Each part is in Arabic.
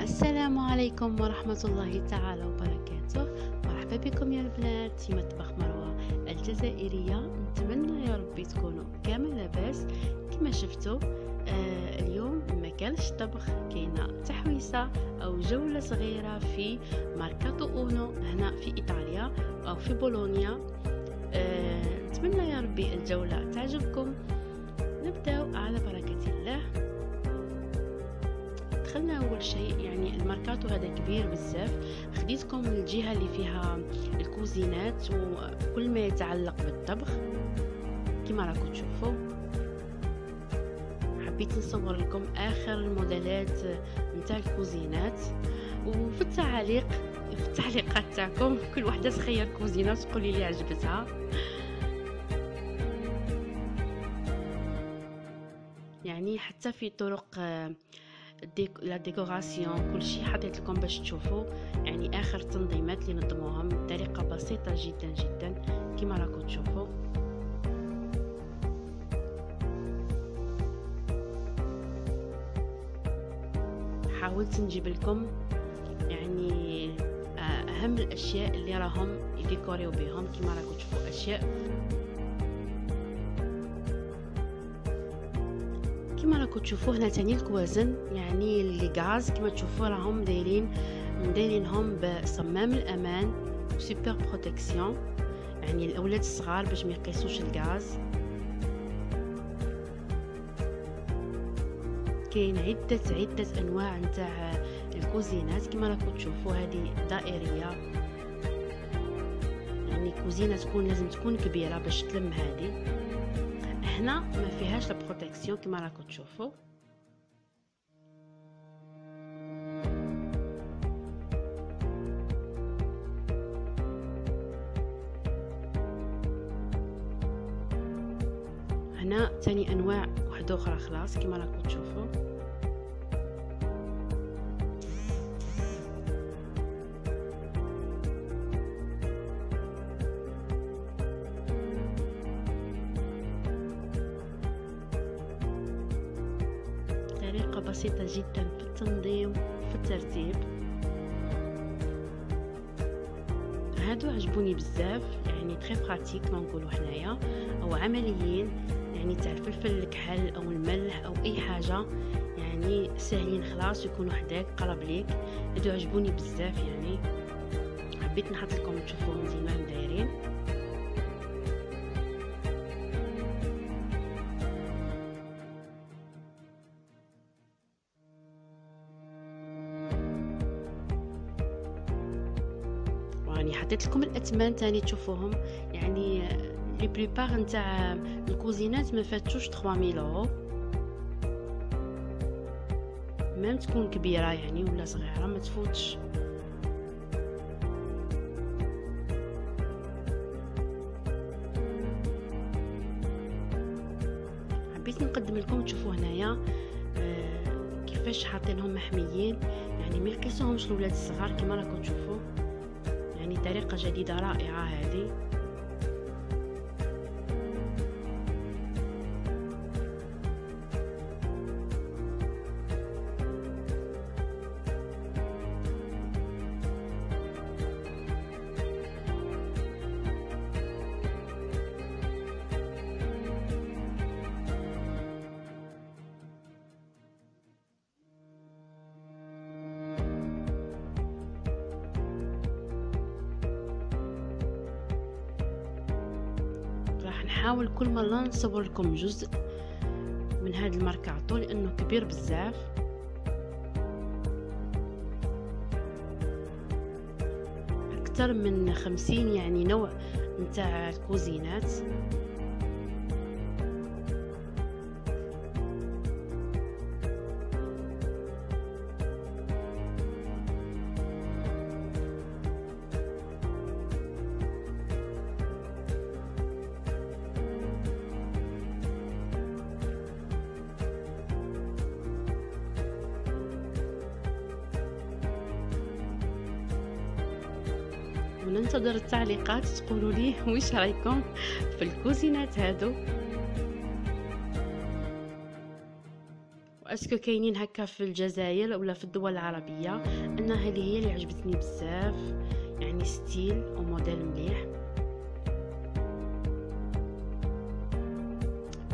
السلام عليكم ورحمة الله تعالى وبركاته. مرحبا بكم يا البنات في مطبخ مروة الجزائرية. نتمنى يا ربي تكونوا كامل لاباس. كما شفتوا اليوم ما كانش طبخ، كاينه تحويسه او جوله صغيره في ماركاتو اونو هنا في ايطاليا او في بولونيا. نتمنى يا ربي الجوله تعجبكم. نبداو على بركه الله. دخلنا اول شيء، يعني الماركاتو هذا كبير بزاف. خديتكم الجهه اللي فيها الكوزينات وكل ما يتعلق بالطبخ كما راكم تشوفوا. حبيت نصور لكم اخر الموديلات نتاع الكوزينات، وفي التعليقات تاعكم كل وحده تخير كوزينه وتقولي لي عجبتها. يعني حتى في طرق لا ديكوراسيون كل شيء حطيت لكم باش تشوفوا، يعني اخر التنظيمات اللي نظموهم بطريقه بسيطه جدا جدا كما راكم تشوفوا. حاولت نجيب لكم يعني اهم الاشياء اللي راهم يديكوريو بهم كما راكم تشوفوا. اشياء كما راكم تشوفوا هنا تاني الكوازن، يعني اللي غاز كما تشوفوا راهم دايرينهم بصمام الامان وسوبر بروتيكسيون، يعني الاولاد الصغار باش ما يقيسوش الغاز. كاين عدة انواع نتاع الكوزينات كما راكم تشوفوا. هذه دائريه، يعني كوزينه لازم تكون كبيره باش تلم. هذه هنا ما فيهاش البروتيكسيون كما راكم تشوفوا. هنا تاني انواع واحده اخرى خلاص كما راكم تشوفوا. طريقه بسيطه جدا في التنظيم وفي الترتيب. هادو عجبوني بزاف، يعني تري براتيك ما نقولوا حنايا، او عمليين، يعني تاع الفلفل الكحل او الملح او اي حاجه، يعني سهلين خلاص يكونوا حداك قرب ليك. هادو عجبوني بزاف، يعني حبيت نحط لكم تشوفوهم ديما دايرين. يعني حطيت لكم الاثمان تاني تشوفوهم، يعني لي بليبار نتاع الكوزينات ما فاتوش 3000 اورو، ميم تكون كبيره يعني ولا صغيره ما تفوتش. حبيت نقدم لكم تشوفوا هنايا كيفاش حاطينهم محميين، يعني ما يقيسوهمش الاولاد الصغار كما راكم تشوفوا. يعني طريقه جديده رائعه هذه. راح نحاول كل مرة نصور لكم جزء من هذا الماركاتو لانه كبير بزاف. اكثر من 50 يعني نوع نتاع الكوزينات. وننتظر التعليقات تقولوا لي واش رايكم في الكوزينات هادو. اسكو كاينين هكا في الجزائر ولا في الدول العربيه؟ انا هذه هي اللي عجبتني بزاف، يعني ستيل وموديل مليح.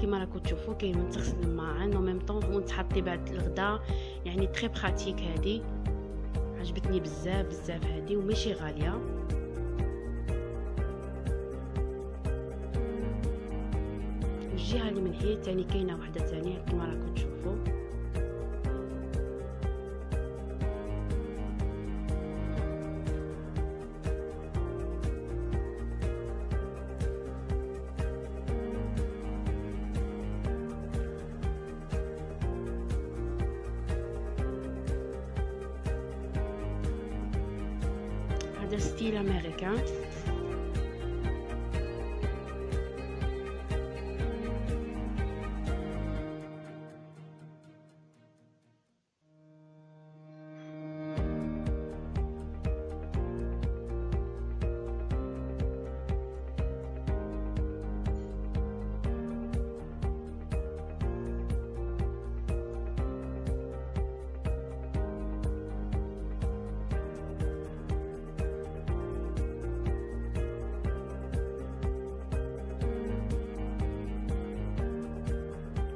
كما راكم تشوفوا كاين وين تغسل الماعن و ميم طون وين تحطي بعد الغدا، يعني تري براتيك. هذه عجبتني بزاف بزاف هذه وماشي غاليه. الجهه اللي من حيت ثاني كاينه وحده ثانيه كما راكم تشوفوا. هذا ستيل امريكان.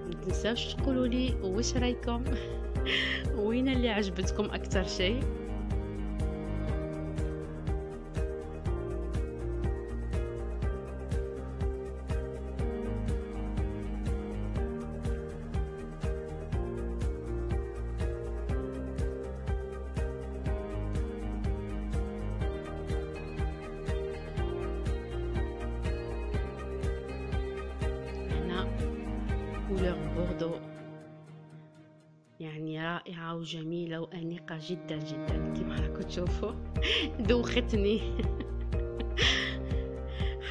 متنساوش تقولوا لي واش رايكم وين اللي عجبتكم اكثر شيء. كولور بوردو يعني رائعة وجميلة وأنيقة جدا جدا كما راكم تشوفوا. دوختني.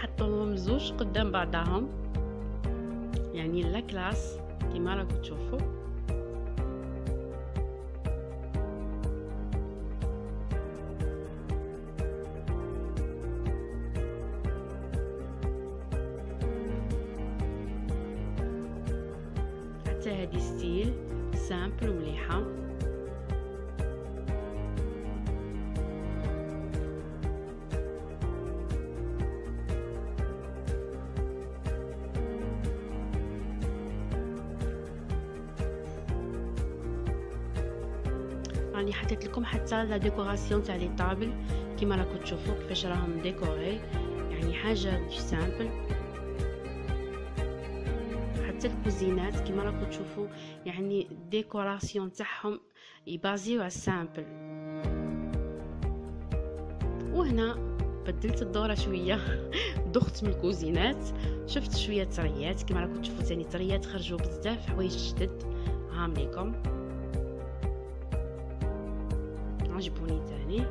حطوهم زوج قدام بعضهم يعني لا كلاس كما راكم تشوفوا. حتى هذه ستيل سامبل ومليحه. راني حطيت لكم حتى لا ديكوراسيون تاع لي طابل كما راكم تشوفوا كيفاش راهم ديكوري، يعني حاجه دو سامبل. حتى الكوزينات كما راكم تشوفوا يعني الديكوراسيون تاعهم يبازيو على السامبل. وهنا بدلت الدوره شويه. ضغط من الكوزينات، شفت شويه طريات كما راكم تشوفوا ثاني طريات خرجوا بزاف حوايج جدد هامليكم عجبوني ثاني.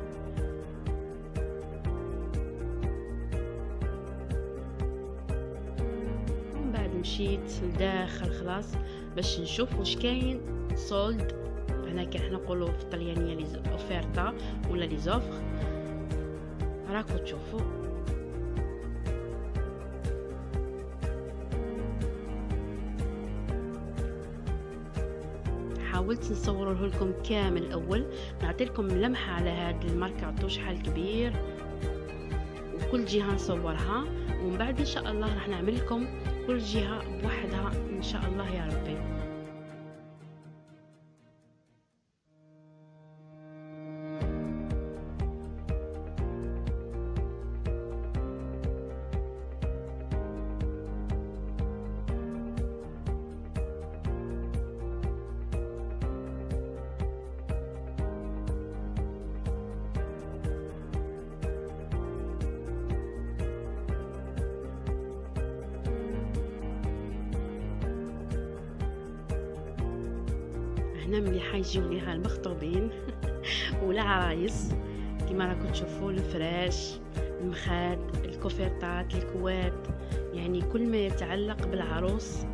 مشيت لداخل خلاص باش نشوف واش كاين سولد. هنا كاين نقولوا في الطليانيه لي اوفيرتا ولا لي زوفر. راكم تشوفوا حاولت نصوره لكم كامل الاول، نعطي لكم لمحه على هذه الماركه شحال كبير وكل جهه نصورها، ومن بعد ان شاء الله راح نعمل لكم كل جهة بوحدها إن شاء الله يا ربي. هنا ملي حيجيو ليها المخطوبين ولا عرايس كما راكم تشوفوا الفراش، المخاد، الكوفرطات، الكوات، يعني كل ما يتعلق بالعروس.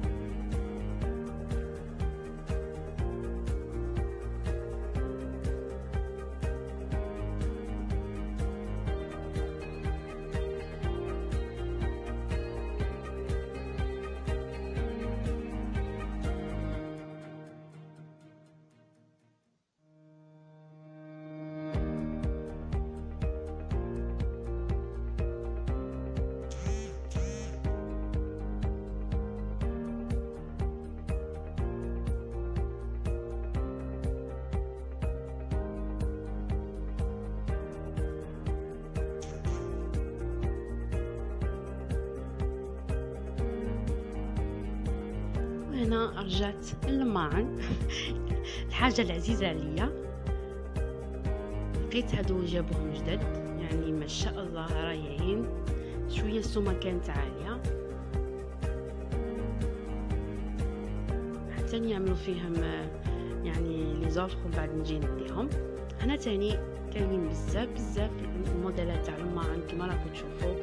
هنا رجعت للماعن الحاجه العزيزه عليا. لقيت هادو جابوهم جدد، يعني ما شاء الله رايعين. شويه السومه كانت عاليه، حتى يعملوا فيهم يعني لي زوفر ومن بعد نجي نديهم. هنا تاني كاينين بزاف الموديلات تاع الماعن كيما راكم تشوفوا،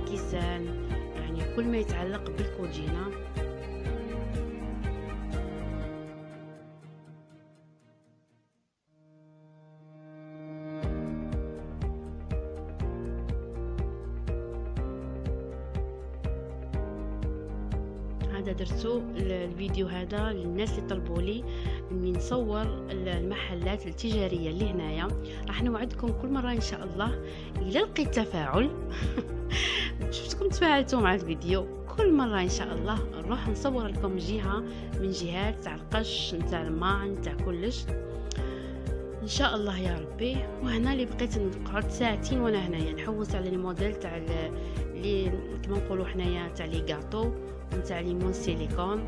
كيسان، يعني كل ما يتعلق بالكوجينه. هذا درتو الفيديو هذا للناس اللي طلبوا لي اني نصور المحلات التجاريه اللي هنايا. راح نوعدكم كل مره ان شاء الله الا لقيت تفاعل شفتكم تفاعلتوا مع الفيديو، كل مره ان شاء الله نروح نصور لكم جهه من جهات تاع القش نتاع الماعن تاع كلش ان شاء الله يا ربي. وهنا اللي بقيت نقعد ساعتين وانا هنايا نحوس على الموديل تاع اللي كما نقولوا حنايا تاع لي غاطو نتاع ليمون سيليكون.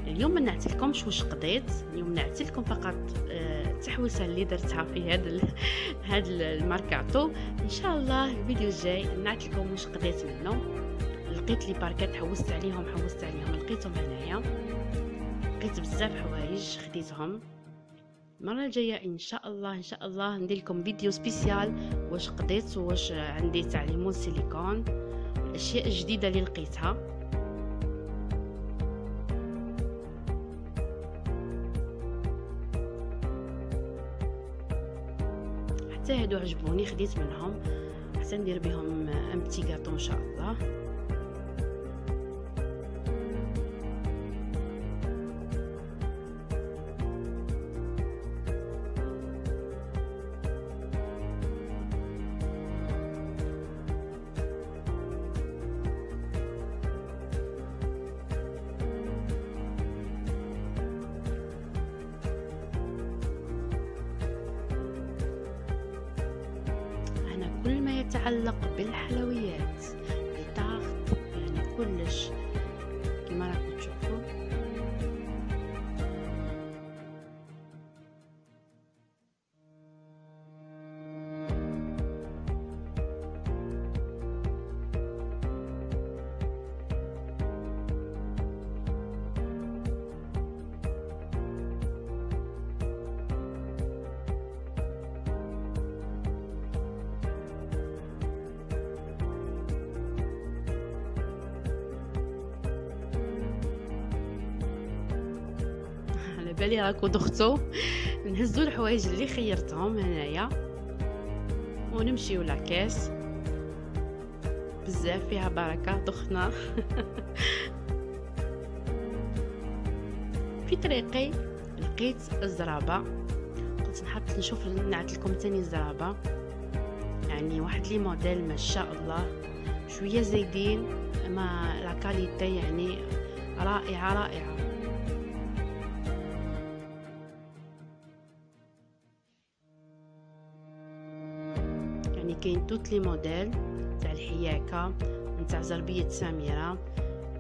اليوم ما نعتلكمش واش قضيت، اليوم نعتلكم فقط التحويسه اللي درتها في هذا الماركاتو. ان شاء الله الفيديو الجاي نعتلكم واش قضيت منه. لقيت لي باركات حوست عليهم لقيتهم هنايا، لقيت بزاف حوايج خديتهم. المره الجايه ان شاء الله ندير لكم فيديو سبيسيال واش قضيت واش عندي تاع ليمون سيليكون، الاشياء الجديده اللي لقيتها. حتى هادو عجبوني خديت منهم حتى ندير بهم ان بتي غاطو ان شاء الله. كل ما يتعلق بالحلويات الطاغط يعني كلش كما راكم تشوفوا. بالي راكو دختو نهزو الحوايج اللي خيرتهم هنايا ونمشيو لاكاس. بزاف فيها بركه دخنا في طريقي لقيت الزرابه، قلت نحب نشوف نعطيكم تاني الزرابه. يعني واحد لي موديل ما شاء الله شويه زايدين، ما لا كاليتي يعني رائعه. يعني كاين توت لي موديل تاع الحياكه نتاع زربيه سميره،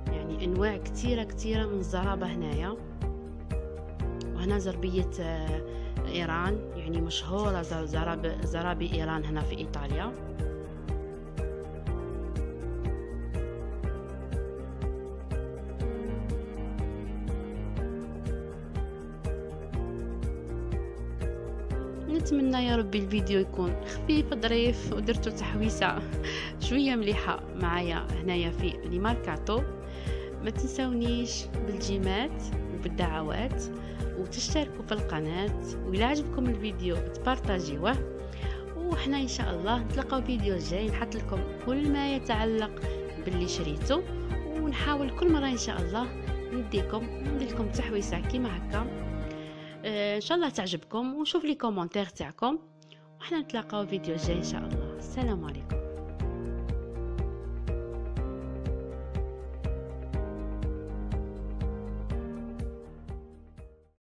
يعني انواع كثيره من الزرابه هنايا. وهنا زربيه ايران، يعني مشهوره زرابي ايران هنا في ايطاليا. نتمنى يا ربي الفيديو يكون خفيف ظريف ودرتو تحويسه شويه مليحه معايا هنايا في لي ماركاتو. ما تنسونيش بالجيمات وبالدعوات وتشتركوا في القناه، وإلا عجبكم الفيديو تبارطاجيوه. وحنا ان شاء الله نتلاقاو فيديو جاي نحط لكم كل ما يتعلق باللي شريته، ونحاول كل مره ان شاء الله ندير لكم تحويسه كيما هكا. ان شاء الله تعجبكم، ونشوف لي كومونتير تاعكم، وحنا نتلاقاو فيديو جاي ان شاء الله. السلام عليكم.